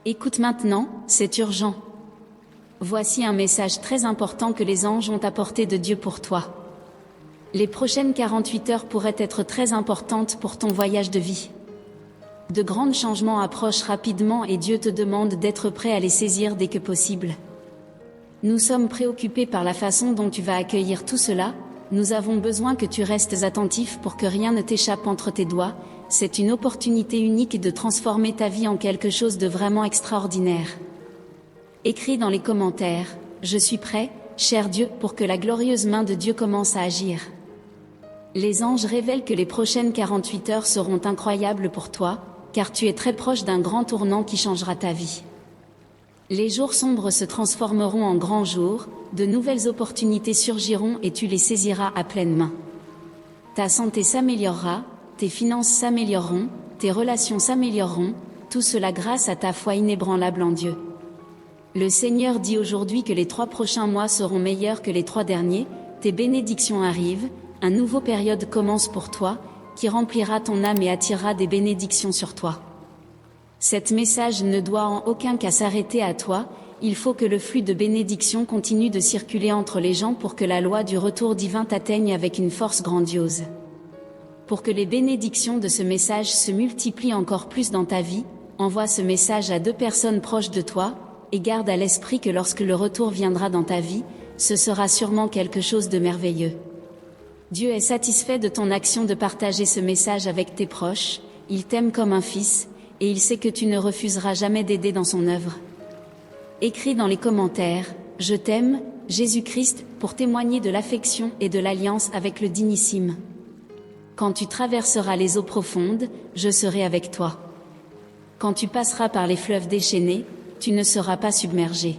Écoute maintenant, c'est urgent. Voici un message très important que les anges ont apporté de Dieu pour toi. Les prochaines 48 heures pourraient être très importantes pour ton voyage de vie. De grands changements approchent rapidement et Dieu te demande d'être prêt à les saisir dès que possible. Nous sommes préoccupés par la façon dont tu vas accueillir tout cela. Nous avons besoin que tu restes attentif pour que rien ne t'échappe entre tes doigts. C'est une opportunité unique de transformer ta vie en quelque chose de vraiment extraordinaire. Écris dans les commentaires, je suis prêt, cher Dieu, pour que la glorieuse main de Dieu commence à agir. Les anges révèlent que les prochaines 48 heures seront incroyables pour toi, car tu es très proche d'un grand tournant qui changera ta vie. Les jours sombres se transformeront en grands jours, de nouvelles opportunités surgiront et tu les saisiras à pleine main. Ta santé s'améliorera, tes finances s'amélioreront, tes relations s'amélioreront, tout cela grâce à ta foi inébranlable en Dieu. Le Seigneur dit aujourd'hui que les 3 prochains mois seront meilleurs que les 3 derniers, tes bénédictions arrivent, un nouveau période commence pour toi, qui remplira ton âme et attirera des bénédictions sur toi. Cet message ne doit en aucun cas s'arrêter à toi, il faut que le flux de bénédictions continue de circuler entre les gens pour que la loi du retour divin t'atteigne avec une force grandiose. Pour que les bénédictions de ce message se multiplient encore plus dans ta vie, envoie ce message à 2 personnes proches de toi, et garde à l'esprit que lorsque le retour viendra dans ta vie, ce sera sûrement quelque chose de merveilleux. Dieu est satisfait de ton action de partager ce message avec tes proches, il t'aime comme un fils, et il sait que tu ne refuseras jamais d'aider dans son œuvre. Écris dans les commentaires, je t'aime, Jésus-Christ, pour témoigner de l'affection et de l'alliance avec le dignissime. Quand tu traverseras les eaux profondes, je serai avec toi. Quand tu passeras par les fleuves déchaînés, tu ne seras pas submergé.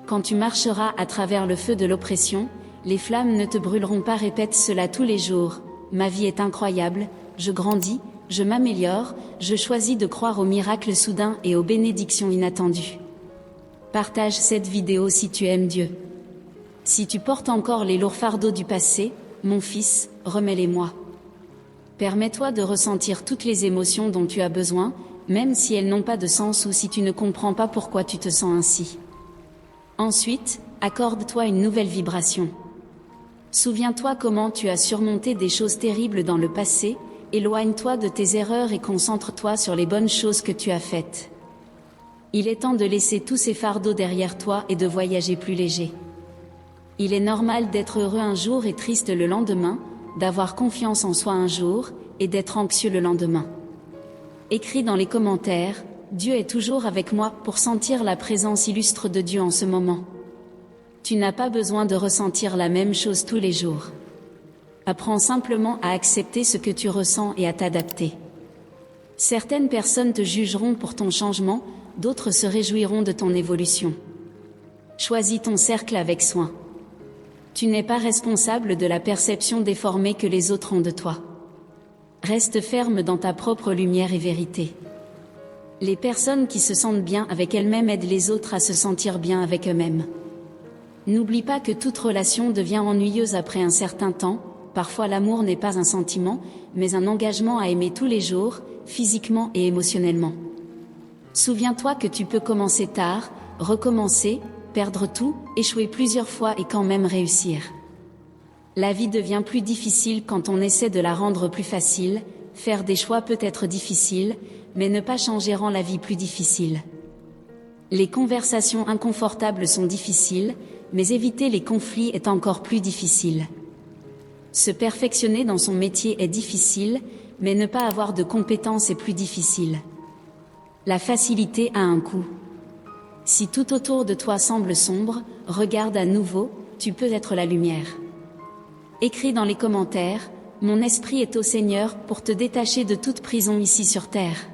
Quand tu marcheras à travers le feu de l'oppression, les flammes ne te brûleront pas. Répète cela tous les jours, ma vie est incroyable, je grandis, je m'améliore, je choisis de croire aux miracles soudains et aux bénédictions inattendues. Partage cette vidéo si tu aimes Dieu. Si tu portes encore les lourds fardeaux du passé, mon fils, remets-les-moi. Permets-toi de ressentir toutes les émotions dont tu as besoin, même si elles n'ont pas de sens ou si tu ne comprends pas pourquoi tu te sens ainsi. Ensuite, accorde-toi une nouvelle vibration. Souviens-toi comment tu as surmonté des choses terribles dans le passé, éloigne-toi de tes erreurs et concentre-toi sur les bonnes choses que tu as faites. Il est temps de laisser tous ces fardeaux derrière toi et de voyager plus léger. Il est normal d'être heureux un jour et triste le lendemain, d'avoir confiance en soi un jour, et d'être anxieux le lendemain. Écris dans les commentaires, Dieu est toujours avec moi pour sentir la présence illustre de Dieu en ce moment. Tu n'as pas besoin de ressentir la même chose tous les jours. Apprends simplement à accepter ce que tu ressens et à t'adapter. Certaines personnes te jugeront pour ton changement, d'autres se réjouiront de ton évolution. Choisis ton cercle avec soin. Tu n'es pas responsable de la perception déformée que les autres ont de toi. Reste ferme dans ta propre lumière et vérité. Les personnes qui se sentent bien avec elles-mêmes aident les autres à se sentir bien avec eux-mêmes. N'oublie pas que toute relation devient ennuyeuse après un certain temps, parfois l'amour n'est pas un sentiment, mais un engagement à aimer tous les jours, physiquement et émotionnellement. Souviens-toi que tu peux commencer tard, recommencer, perdre tout, échouer plusieurs fois et quand même réussir. La vie devient plus difficile quand on essaie de la rendre plus facile, faire des choix peut être difficile, mais ne pas changer rend la vie plus difficile. Les conversations inconfortables sont difficiles, mais éviter les conflits est encore plus difficile. Se perfectionner dans son métier est difficile, mais ne pas avoir de compétences est plus difficile. La facilité a un coût. Si tout autour de toi semble sombre, regarde à nouveau, tu peux être la lumière. Écris dans les commentaires, mon esprit est au Seigneur pour te détacher de toute prison ici sur terre.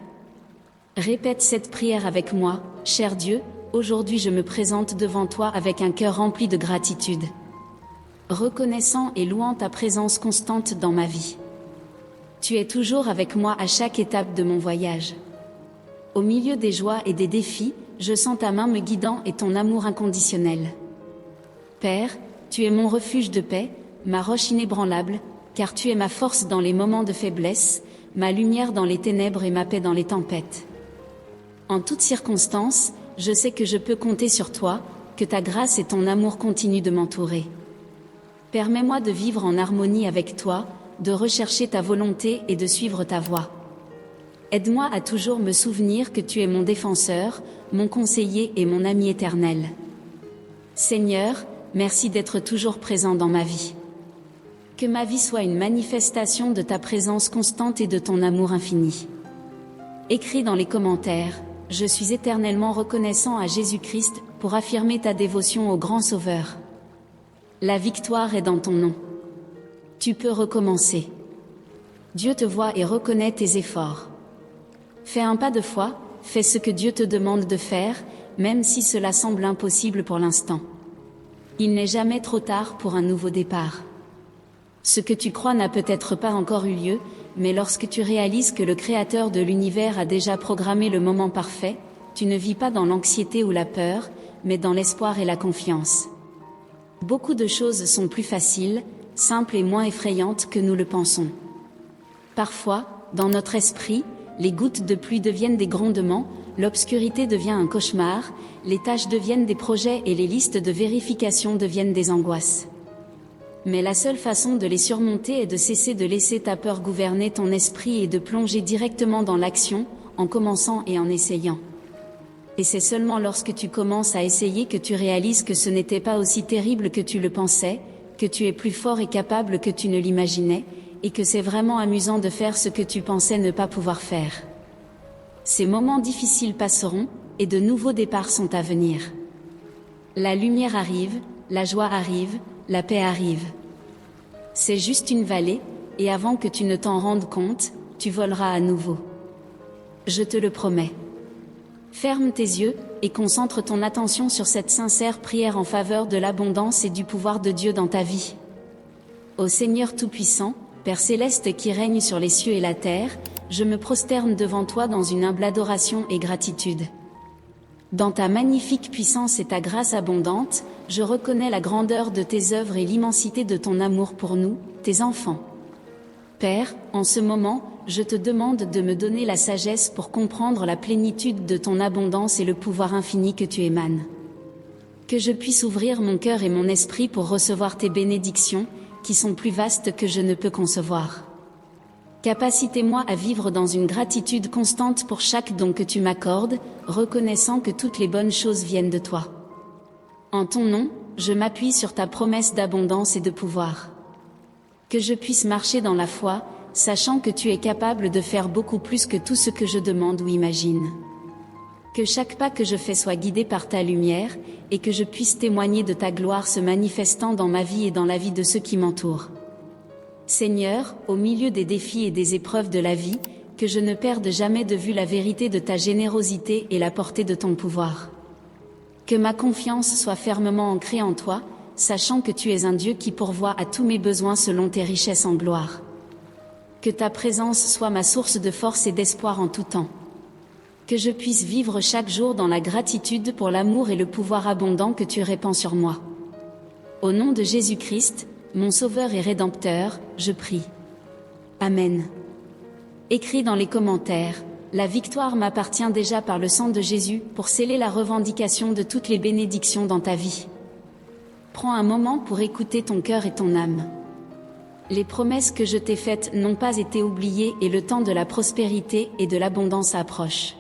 Répète cette prière avec moi, cher Dieu, aujourd'hui je me présente devant toi avec un cœur rempli de gratitude. Reconnaissant et louant ta présence constante dans ma vie. Tu es toujours avec moi à chaque étape de mon voyage. Au milieu des joies et des défis, je sens ta main me guidant et ton amour inconditionnel. Père, tu es mon refuge de paix, ma roche inébranlable, car tu es ma force dans les moments de faiblesse, ma lumière dans les ténèbres et ma paix dans les tempêtes. En toutes circonstances, je sais que je peux compter sur toi, que ta grâce et ton amour continuent de m'entourer. Permets-moi de vivre en harmonie avec toi, de rechercher ta volonté et de suivre ta voie. Aide-moi à toujours me souvenir que tu es mon défenseur, mon conseiller et mon ami éternel. Seigneur, merci d'être toujours présent dans ma vie. Que ma vie soit une manifestation de ta présence constante et de ton amour infini. Écris dans les commentaires, je suis éternellement reconnaissant à Jésus-Christ pour affirmer ta dévotion au grand Sauveur. La victoire est dans ton nom. Tu peux recommencer. Dieu te voit et reconnaît tes efforts. Fais un pas de foi, fais ce que Dieu te demande de faire, même si cela semble impossible pour l'instant. Il n'est jamais trop tard pour un nouveau départ. Ce que tu crois n'a peut-être pas encore eu lieu, mais lorsque tu réalises que le Créateur de l'univers a déjà programmé le moment parfait, tu ne vis pas dans l'anxiété ou la peur, mais dans l'espoir et la confiance. Beaucoup de choses sont plus faciles, simples et moins effrayantes que nous le pensons. Parfois, dans notre esprit, les gouttes de pluie deviennent des grondements, l'obscurité devient un cauchemar, les tâches deviennent des projets et les listes de vérification deviennent des angoisses. Mais la seule façon de les surmonter est de cesser de laisser ta peur gouverner ton esprit et de plonger directement dans l'action, en commençant et en essayant. Et c'est seulement lorsque tu commences à essayer que tu réalises que ce n'était pas aussi terrible que tu le pensais, que tu es plus fort et capable que tu ne l'imaginais, et que c'est vraiment amusant de faire ce que tu pensais ne pas pouvoir faire. Ces moments difficiles passeront, et de nouveaux départs sont à venir. La lumière arrive, la joie arrive, la paix arrive. C'est juste une vallée, et avant que tu ne t'en rendes compte, tu voleras à nouveau. Je te le promets. Ferme tes yeux, et concentre ton attention sur cette sincère prière en faveur de l'abondance et du pouvoir de Dieu dans ta vie. Ô Seigneur Tout-Puissant, Père Céleste qui règne sur les cieux et la terre, je me prosterne devant toi dans une humble adoration et gratitude. Dans ta magnifique puissance et ta grâce abondante, je reconnais la grandeur de tes œuvres et l'immensité de ton amour pour nous, tes enfants. Père, en ce moment, je te demande de me donner la sagesse pour comprendre la plénitude de ton abondance et le pouvoir infini que tu émanes. Que je puisse ouvrir mon cœur et mon esprit pour recevoir tes bénédictions, qui sont plus vastes que je ne peux concevoir. Capacite-moi à vivre dans une gratitude constante pour chaque don que tu m'accordes, reconnaissant que toutes les bonnes choses viennent de toi. En ton nom, je m'appuie sur ta promesse d'abondance et de pouvoir. Que je puisse marcher dans la foi, sachant que tu es capable de faire beaucoup plus que tout ce que je demande ou imagine. Que chaque pas que je fais soit guidé par ta lumière, et que je puisse témoigner de ta gloire se manifestant dans ma vie et dans la vie de ceux qui m'entourent. Seigneur, au milieu des défis et des épreuves de la vie, que je ne perde jamais de vue la vérité de ta générosité et la portée de ton pouvoir. Que ma confiance soit fermement ancrée en toi, sachant que tu es un Dieu qui pourvoit à tous mes besoins selon tes richesses en gloire. Que ta présence soit ma source de force et d'espoir en tout temps. Que je puisse vivre chaque jour dans la gratitude pour l'amour et le pouvoir abondant que tu répands sur moi. Au nom de Jésus-Christ, mon Sauveur et Rédempteur, je prie. Amen. Écris dans les commentaires, la victoire m'appartient déjà par le sang de Jésus pour sceller la revendication de toutes les bénédictions dans ta vie. Prends un moment pour écouter ton cœur et ton âme. Les promesses que je t'ai faites n'ont pas été oubliées et le temps de la prospérité et de l'abondance approche.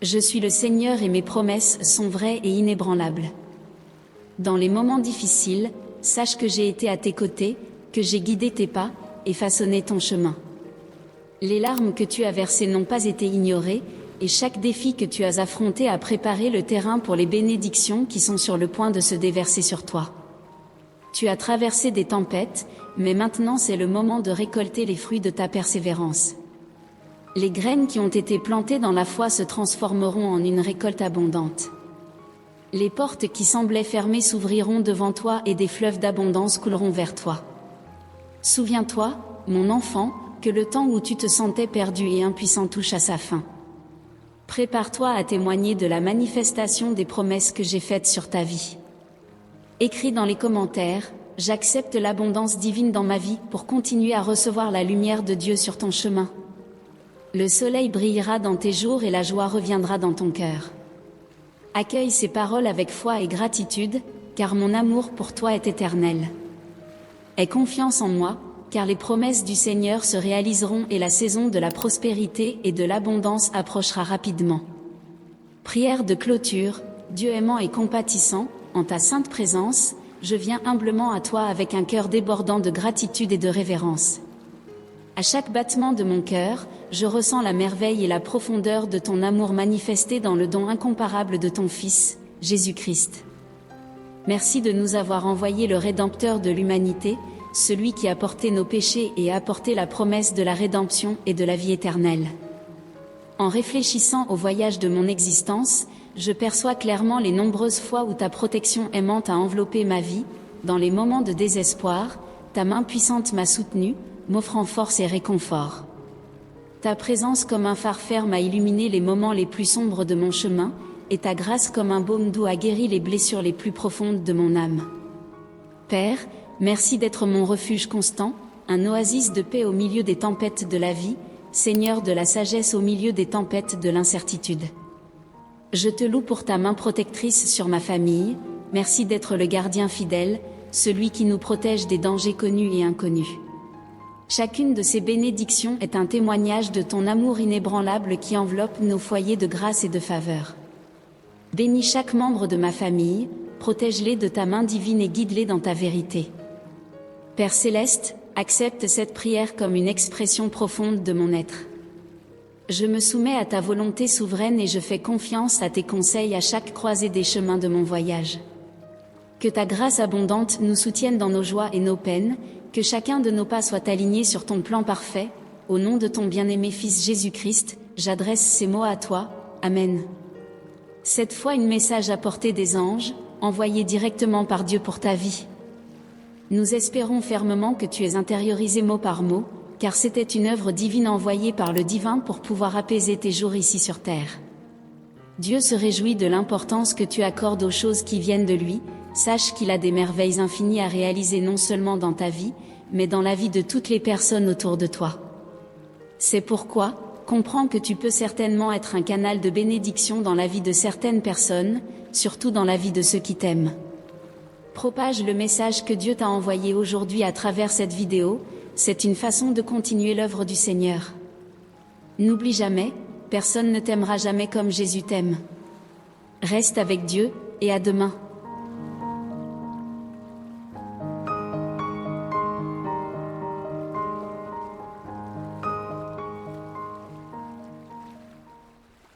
Je suis le Seigneur et mes promesses sont vraies et inébranlables. Dans les moments difficiles, sache que j'ai été à tes côtés, que j'ai guidé tes pas, et façonné ton chemin. Les larmes que tu as versées n'ont pas été ignorées, et chaque défi que tu as affronté a préparé le terrain pour les bénédictions qui sont sur le point de se déverser sur toi. Tu as traversé des tempêtes, mais maintenant c'est le moment de récolter les fruits de ta persévérance. Les graines qui ont été plantées dans la foi se transformeront en une récolte abondante. Les portes qui semblaient fermées s'ouvriront devant toi et des fleuves d'abondance couleront vers toi. Souviens-toi, mon enfant, que le temps où tu te sentais perdu et impuissant touche à sa fin. Prépare-toi à témoigner de la manifestation des promesses que j'ai faites sur ta vie. Écris dans les commentaires, j'accepte l'abondance divine dans ma vie pour continuer à recevoir la lumière de Dieu sur ton chemin. Le soleil brillera dans tes jours et la joie reviendra dans ton cœur. Accueille ces paroles avec foi et gratitude, car mon amour pour toi est éternel. Aie confiance en moi, car les promesses du Seigneur se réaliseront et la saison de la prospérité et de l'abondance approchera rapidement. Prière de clôture. Dieu aimant et compatissant, en ta sainte présence, je viens humblement à toi avec un cœur débordant de gratitude et de révérence. À chaque battement de mon cœur, je ressens la merveille et la profondeur de ton amour manifesté dans le don incomparable de ton Fils, Jésus-Christ. Merci de nous avoir envoyé le Rédempteur de l'humanité, celui qui a porté nos péchés et a apporté la promesse de la rédemption et de la vie éternelle. En réfléchissant au voyage de mon existence, je perçois clairement les nombreuses fois où ta protection aimante a enveloppé ma vie. Dans les moments de désespoir, ta main puissante m'a soutenu, m'offrant force et réconfort. Ta présence comme un phare ferme a illuminé les moments les plus sombres de mon chemin, et ta grâce comme un baume doux a guéri les blessures les plus profondes de mon âme. Père, merci d'être mon refuge constant, un oasis de paix au milieu des tempêtes de la vie, Seigneur de la sagesse au milieu des tempêtes de l'incertitude. Je te loue pour ta main protectrice sur ma famille, merci d'être le gardien fidèle, celui qui nous protège des dangers connus et inconnus. Chacune de ces bénédictions est un témoignage de ton amour inébranlable qui enveloppe nos foyers de grâce et de faveur. Bénis chaque membre de ma famille, protège-les de ta main divine et guide-les dans ta vérité. Père céleste, accepte cette prière comme une expression profonde de mon être. Je me soumets à ta volonté souveraine et je fais confiance à tes conseils à chaque croisée des chemins de mon voyage. Que ta grâce abondante nous soutienne dans nos joies et nos peines, que chacun de nos pas soit aligné sur ton plan parfait. Au nom de ton bien-aimé Fils Jésus-Christ, j'adresse ces mots à toi. Amen. Cette fois, un message à portée des anges, envoyé directement par Dieu pour ta vie. Nous espérons fermement que tu es intériorisé mot par mot, car c'était une œuvre divine envoyée par le divin pour pouvoir apaiser tes jours ici sur terre. Dieu se réjouit de l'importance que tu accordes aux choses qui viennent de lui. Sache qu'il a des merveilles infinies à réaliser non seulement dans ta vie, mais dans la vie de toutes les personnes autour de toi. C'est pourquoi, comprends que tu peux certainement être un canal de bénédiction dans la vie de certaines personnes, surtout dans la vie de ceux qui t'aiment. Propage le message que Dieu t'a envoyé aujourd'hui à travers cette vidéo, c'est une façon de continuer l'œuvre du Seigneur. N'oublie jamais, personne ne t'aimera jamais comme Jésus t'aime. Reste avec Dieu, et à demain.